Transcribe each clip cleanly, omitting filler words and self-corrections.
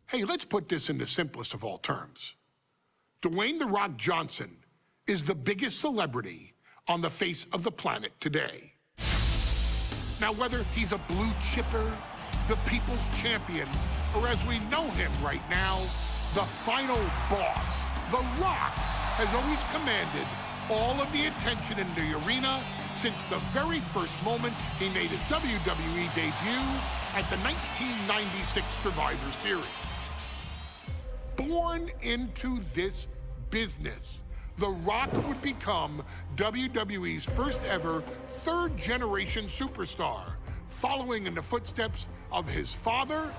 Hey, let's put this in the simplest of all terms. Dwayne "The Rock" Johnson is the biggest celebrity on the face of the planet today. Now, whether he's a blue chipper, the people's champion, or as we know him right now, the final boss, The Rock has always commanded all of the attention in the arena since the very first moment he made his WWE debut at the 1996 Survivor Series. Born into this business, The Rock would become WWE's first ever third-generation superstar, following in the footsteps of his father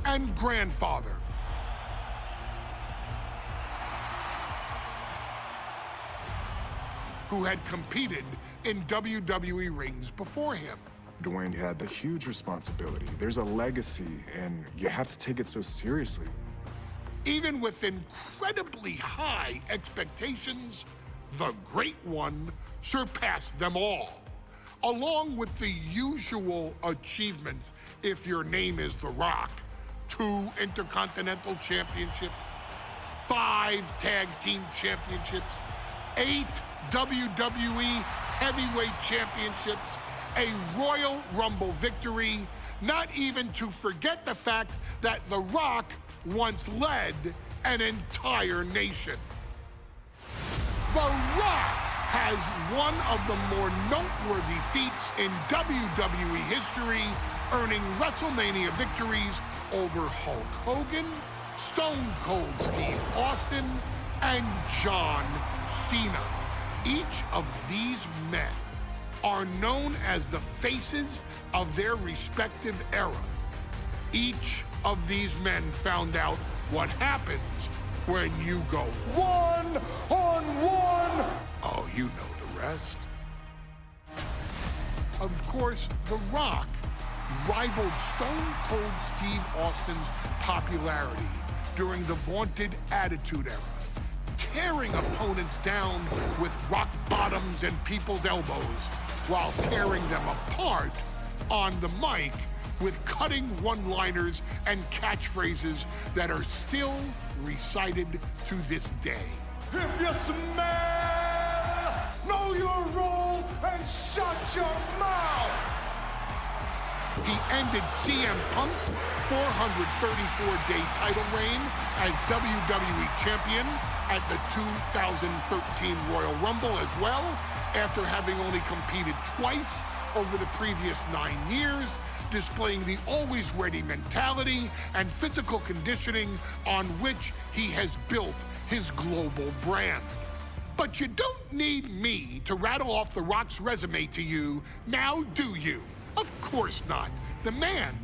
and grandfather. Who had competed in WWE rings before him. Dwayne had a huge responsibility. There's a legacy, and you have to take it so seriously. Even with incredibly high expectations, the Great One surpassed them all, along with the usual achievements if your name is The Rock: 2 Intercontinental Championships, 5 Tag Team Championships, 8 WWE Heavyweight Championships, a Royal Rumble victory, not even to forget the fact that The Rock once led an entire nation. The Rock has one of the more noteworthy feats in WWE history, earning WrestleMania victories over Hulk Hogan, Stone Cold Steve Austin, and John Cena. Each of these men are known as the faces of their respective era. Each of these men found out what happens when you go one-on-one. Oh, you know the rest. Of course, The Rock rivaled Stone Cold Steve Austin's popularity during the vaunted Attitude Era, tearing opponents down with rock bottoms and people's elbows while tearing them apart on the mic with cutting one-liners and catchphrases that are still recited to this day. If you smell, know your role and shut your mouth. He ended CM Punk's 434-day title reign as WWE Champion at the 2013 Royal Rumble as well, after having only competed twice over the previous 9 years, displaying the always-ready mentality and physical conditioning on which he has built his global brand. But you don't need me to rattle off The Rock's resume to you, now do you? Of course not. The man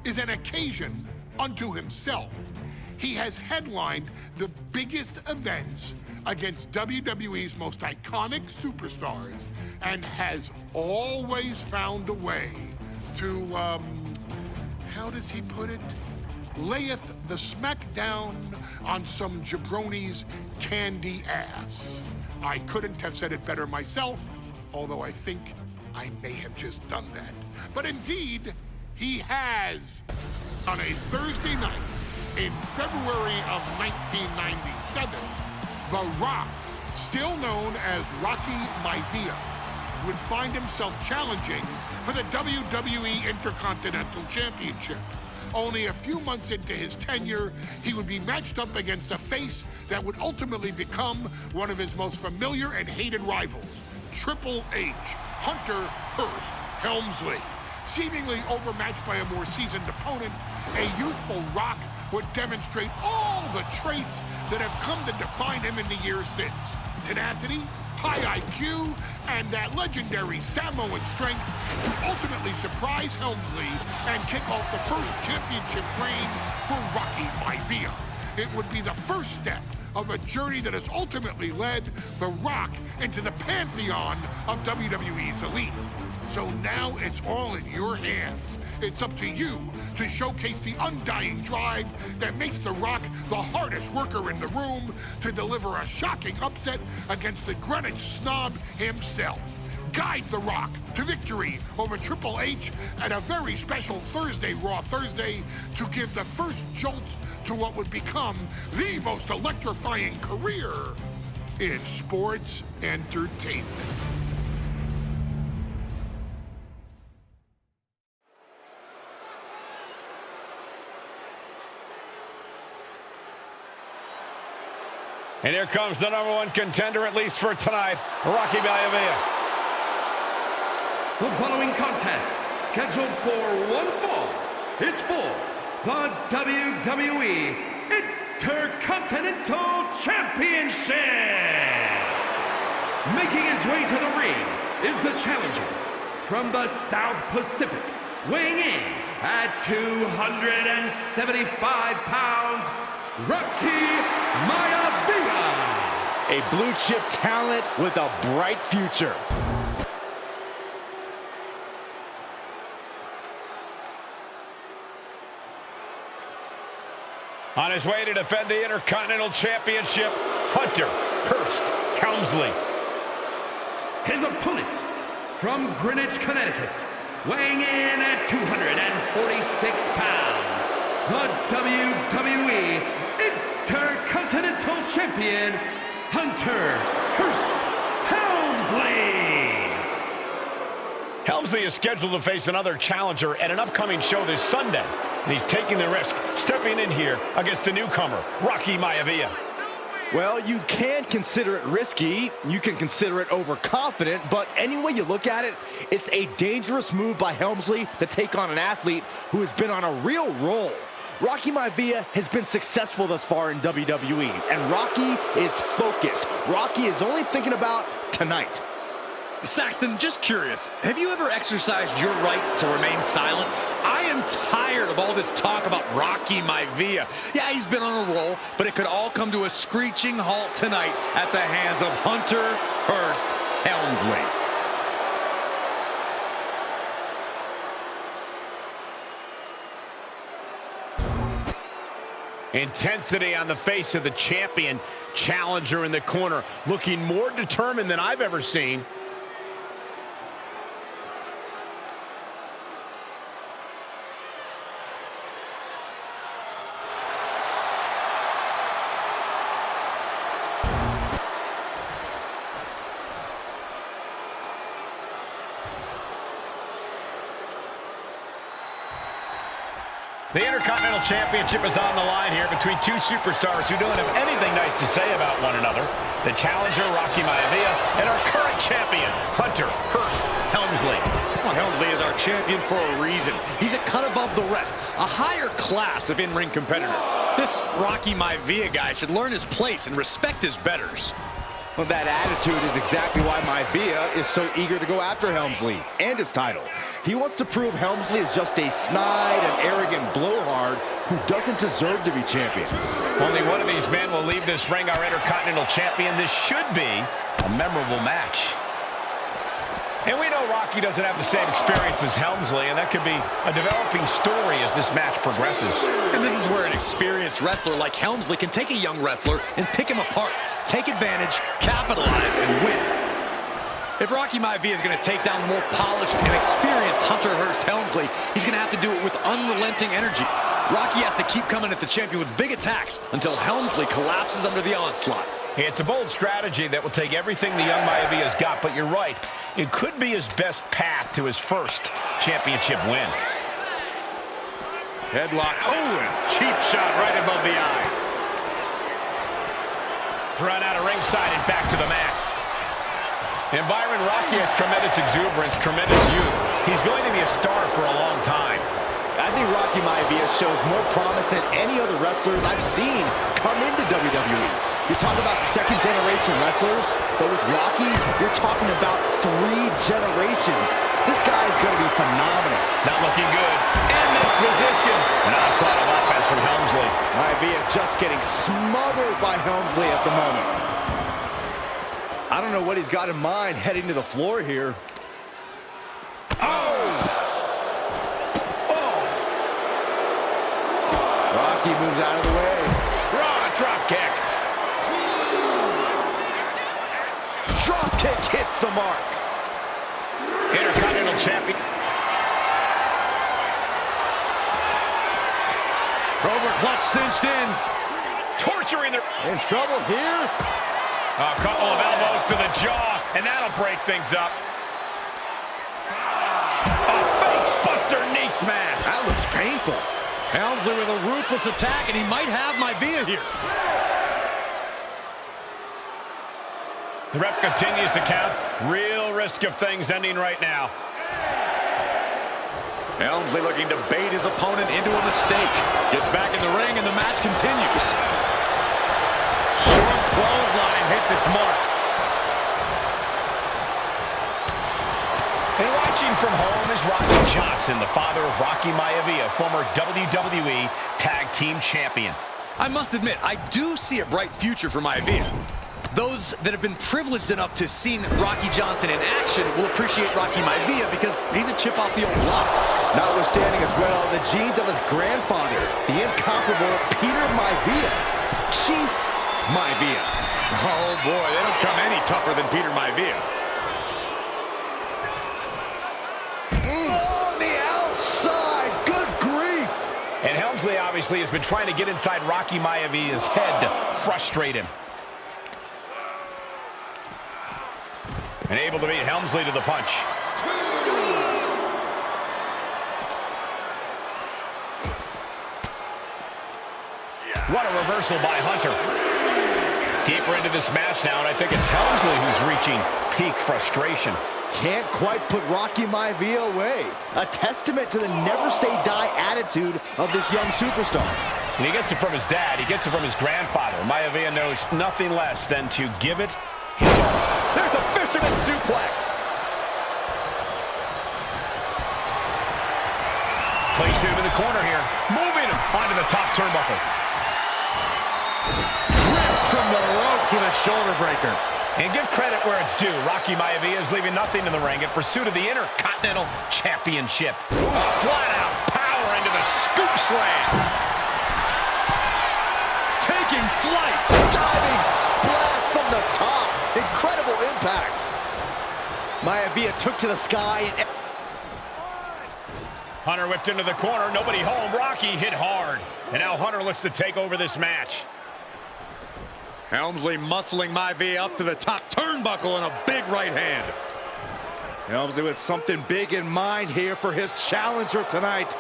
is an occasion unto himself. He has headlined the biggest events against WWE's most iconic superstars and has always found a way to, how does he put it? Layeth the smackdown on some jabroni's candy ass. I couldn't have said it better myself, although I think I may have just done that. But indeed, he has. On a Thursday night in February of 1997, The Rock, still known as Rocky Maivia, would find himself challenging for the WWE Intercontinental Championship. Only a few months into his tenure, he would be matched up against a face that would ultimately become one of his most familiar and hated rivals, Triple H, Hunter Hearst Helmsley. Seemingly overmatched by a more seasoned opponent, a youthful Rock would demonstrate all the traits that have come to define him in the years since. Tenacity, high IQ, and that legendary Samoan strength to ultimately surprise Helmsley and kick off the first championship reign for Rocky Maivia. It would be the first step of a journey that has ultimately led The Rock into the pantheon of WWE's elite. So now it's all in your hands. It's up to you to showcase the undying drive that makes The Rock the hardest worker in the room to deliver a shocking upset against the Greenwich snob himself. guide The Rock to victory over Triple H at a very special Thursday, Raw Thursday, to give the first jolts to what would become the most electrifying career in sports entertainment. And here comes the #1 contender, at least for tonight, Rocky Maivia. The following contest, scheduled for one fall, is for the WWE Intercontinental Championship. Making his way to the ring is the challenger from the South Pacific, weighing in at 275 pounds, Rocky Maivia. A blue chip talent with a bright future. On his way to defend the Intercontinental Championship, Hunter Hearst Helmsley. His opponent from Greenwich, Connecticut, weighing in at 246 pounds, the WWE Intercontinental Champion, Hunter Hearst Helmsley. Helmsley is scheduled to face another challenger at an upcoming show this Sunday, and he's taking the risk, stepping in here against a newcomer, Rocky Maivia. Well, you can consider it risky, you can consider it overconfident, but any way you look at it, it's a dangerous move by Helmsley to take on an athlete who has been on a real roll. Rocky Maivia has been successful thus far in WWE, and Rocky is focused. Rocky is only thinking about tonight. Saxton, just curious, have you ever exercised your right to remain silent? I am tired of all this talk about Rocky Maivia. Yeah, he's been on a roll, but it could all come to a screeching halt tonight at the hands of Hunter Hearst Helmsley. Intensity on the face of the champion. Challenger in the corner, looking more determined than I've ever seen. The Intercontinental Championship is on the line here between two superstars who don't have anything nice to say about one another. The challenger, Rocky Maivia, and our current champion, Hunter Hearst Helmsley. Well, Helmsley is our champion for a reason. He's a cut above the rest, a higher class of in-ring competitor. This Rocky Maivia guy should learn his place and respect his betters. Well, that attitude is exactly why Maivia is so eager to go after Helmsley and his title. He wants to prove Helmsley is just a snide and arrogant blowhard who doesn't deserve to be champion. Only one of these men will leave this ring our Intercontinental Champion. This should be a memorable match. And we know Rocky doesn't have the same experience as Helmsley, and that could be a developing story as this match progresses. And this is where an experienced wrestler like Helmsley can take a young wrestler and pick him apart, take advantage, capitalize, and win. If Rocky Maivia is going to take down the more polished and experienced Hunter Hearst Helmsley, he's going to have to do it with unrelenting energy. Rocky has to keep coming at the champion with big attacks until Helmsley collapses under the onslaught. It's a bold strategy that will take everything the young Maivia's got, but you're right. It could be his best path to his first championship win. Headlock. Oh, a cheap shot right above the eye. Run out of ringside and back to the mat. And Byron, Rocky has tremendous exuberance, tremendous youth. He's going to be a star for a long time. I think Rocky Maivia shows more promise than any other wrestlers I've seen come into WWE. You talk about second-generation wrestlers, but with Rocky, you're talking about 3 generations. This guy is going to be phenomenal. Not looking good. In this position. An onslaught of offense from Helmsley. Maivia just getting smothered by Helmsley at the moment. I don't know what he's got in mind heading to the floor here. Rocky moves out of the way. Raw drop kick. Drop kick hits the mark. Champion. Cobra clutch cinched in. Torturing their... In trouble here. A couple of elbows to the jaw, and that'll break things up. A face-buster knee smash. That looks painful. Helmsley with a ruthless attack, and he might have Maivia here. The ref continues to count. Real risk of things ending right now. Helmsley looking to bait his opponent into a mistake. Gets back in the ring, and the match continues. Short clothesline hits its mark. And watching from home is Rocky Johnson, the father of Rocky Maivia, former WWE Tag Team Champion. I must admit, I do see a bright future for Maivia. Those that have been privileged enough to see Rocky Johnson in action will appreciate Rocky Maivia because he's a chip off the old block. Notwithstanding as well the genes of his grandfather, the incomparable Peter Maivia. Chief Maivia. Oh boy, they don't come any tougher than Peter Maivia. On the outside, good grief. And Helmsley obviously has been trying to get inside Rocky Maivia's head to frustrate him. And able to beat Helmsley to the punch. What a reversal by Hunter. Deeper into this match now, and I think it's Helmsley who's reaching peak frustration. Can't quite put Rocky Maivia away. A testament to the never-say-die attitude of this young superstar. And he gets it from his dad. He gets it from his grandfather. Maivia knows nothing less than to give it his all. There's a fisherman suplex. Placed him in the corner here. Moving him onto the top turnbuckle. Ripped from the ropes with a shoulder breaker. And give credit where it's due. Rocky Maivia is leaving nothing in the ring in pursuit of the Intercontinental Championship. Flat-out power into the scoop slam. Taking flight. Diving splash from the top. Incredible impact. Maivia took to the sky and... Hunter whipped into the corner. Nobody home. Rocky hit hard. And now Hunter looks to take over this match. Helmsley muscling Maivia up to the top turnbuckle and a big right hand. Helmsley with something big in mind here for his challenger tonight.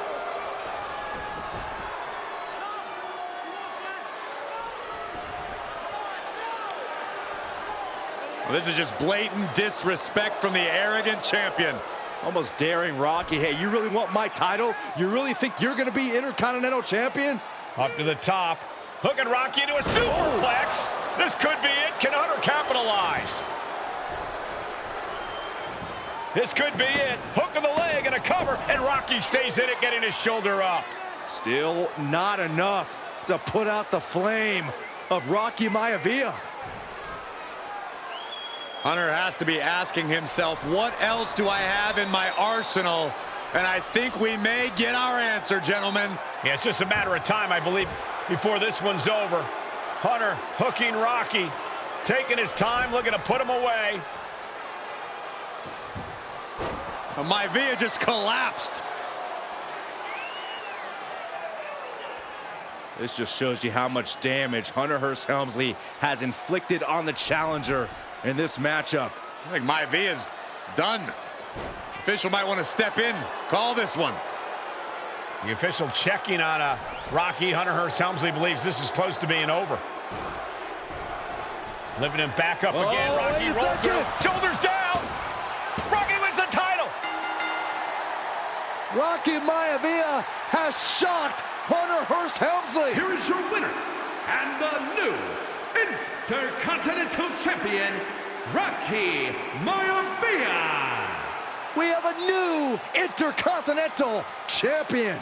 Well, this is just blatant disrespect from the arrogant champion. Almost daring Rocky. Hey, you really want my title? You really think you're going to be Intercontinental Champion? Up to the top. Hooking Rocky into a superplex. This could be it. Can Hunter capitalize? This could be it. Hook of the leg and a cover, and Rocky stays in it, getting his shoulder up. Still not enough to put out the flame of Rocky Maivia. Hunter has to be asking himself, what else do I have in my arsenal? And I think we may get our answer, gentlemen. Yeah, it's just a matter of time, I believe, before this one's over. Hunter hooking Rocky, taking his time, looking to put him away. Maivia just collapsed. This just shows you how much damage Hunter Hearst Helmsley has inflicted on the challenger in this matchup. I think Maivia's done. Official might want to step in, call this one. The official checking on Rocky. Hunter Hearst Helmsley believes this is close to being over. Lifting him back up again. Rocky rolls through. Shoulders down. Rocky wins the title. Rocky Maivia has shocked Hunter Hearst Helmsley. Here is your winner and the new Intercontinental Champion, Rocky Maivia. We have a new Intercontinental Champion.